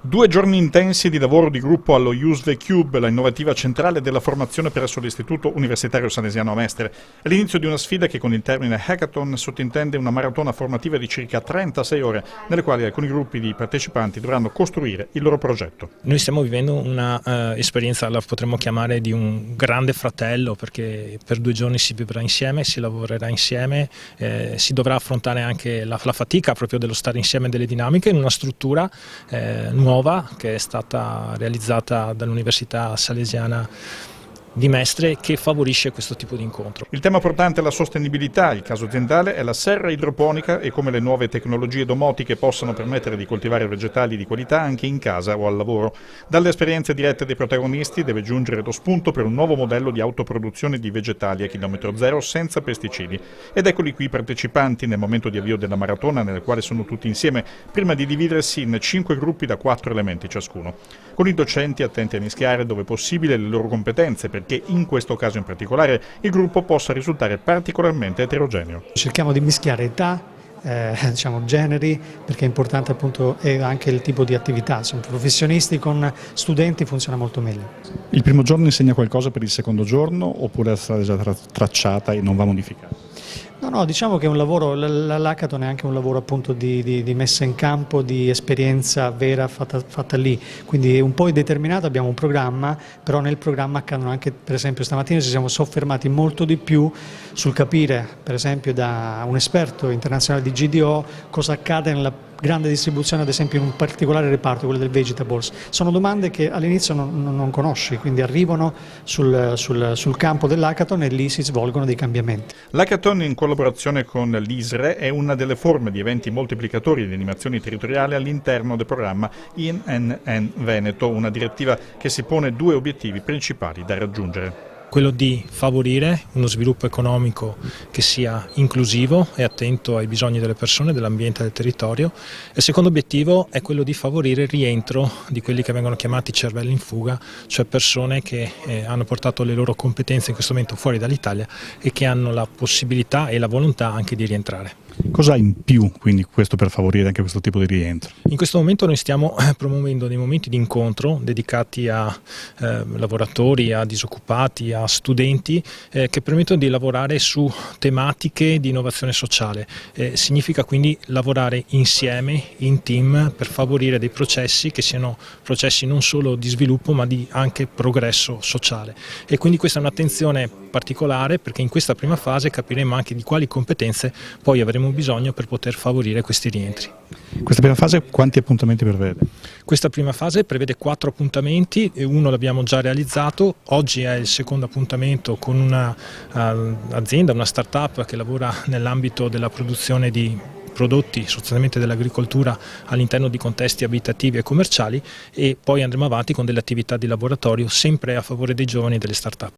2 giorni intensi di lavoro di gruppo allo USV Cube, la innovativa centrale della formazione presso l'Istituto Universitario Salesiano a Mestre. È l'inizio di una sfida che con il termine hackathon sottintende una maratona formativa di circa 36 ore, nelle quali alcuni gruppi di partecipanti dovranno costruire il loro progetto. Noi stiamo vivendo una esperienza, la potremmo chiamare di un grande fratello, perché per 2 giorni si vivrà insieme, si lavorerà insieme, si dovrà affrontare anche la fatica proprio dello stare insieme, delle dinamiche in una struttura nuova che è stata realizzata dall'Università Salesiana di Mestre, che favorisce questo tipo di incontro. Il tema portante è la sostenibilità, il caso aziendale è la serra idroponica e come le nuove tecnologie domotiche possano permettere di coltivare vegetali di qualità anche in casa o al lavoro. Dalle esperienze dirette dei protagonisti deve giungere lo spunto per un nuovo modello di autoproduzione di vegetali a chilometro zero senza pesticidi. Ed eccoli qui i partecipanti nel momento di avvio della maratona, nel quale sono tutti insieme, prima di dividersi in 5 gruppi da 4 elementi ciascuno. Con i docenti attenti a mischiare dove possibile le loro competenze, perché in questo caso in particolare il gruppo possa risultare particolarmente eterogeneo. Cerchiamo di mischiare età, generi, perché è importante appunto anche il tipo di attività. Sono professionisti con studenti, funziona molto meglio. Il primo giorno insegna qualcosa per il secondo giorno oppure la strada è già tracciata e non va modificata? No, diciamo che è un lavoro, l'hackathon è anche un lavoro appunto di messa in campo, di esperienza vera fatta lì, quindi un po' indeterminato. Abbiamo un programma, però nel programma accadono anche, per esempio stamattina ci siamo soffermati molto di più sul capire, per esempio da un esperto internazionale di GDO, cosa accade nella grande distribuzione, ad esempio in un particolare reparto, quello del vegetables. Sono domande che all'inizio non conosci, quindi arrivano sul campo dell'hackathon e lì si svolgono dei cambiamenti. L'hackathon in collaborazione con l'ISRE è una delle forme di eventi moltiplicatori di animazioni territoriali all'interno del programma INN Veneto, una direttiva che si pone 2 obiettivi principali da raggiungere. Quello di favorire uno sviluppo economico che sia inclusivo e attento ai bisogni delle persone, dell'ambiente e del territorio. Il secondo obiettivo è quello di favorire il rientro di quelli che vengono chiamati cervelli in fuga, cioè persone che hanno portato le loro competenze in questo momento fuori dall'Italia e che hanno la possibilità e la volontà anche di rientrare. Cosa ha in più quindi questo per favorire anche questo tipo di rientro? In questo momento noi stiamo promuovendo dei momenti di incontro dedicati a lavoratori, a disoccupati, a studenti che permettono di lavorare su tematiche di innovazione sociale. Significa quindi lavorare insieme, in team, per favorire dei processi che siano processi non solo di sviluppo ma di anche progresso sociale. E quindi questa è un'attenzione particolare, perché in questa prima fase capiremo anche di quali competenze poi avremo bisogno per poter favorire questi rientri. Questa prima fase quanti appuntamenti prevede? Questa prima fase prevede 4 appuntamenti, e uno l'abbiamo già realizzato. Oggi è il secondo appuntamento con un'azienda, una start-up che lavora nell'ambito della produzione di prodotti sostanzialmente dell'agricoltura all'interno di contesti abitativi e commerciali, e poi andremo avanti con delle attività di laboratorio sempre a favore dei giovani e delle start-up.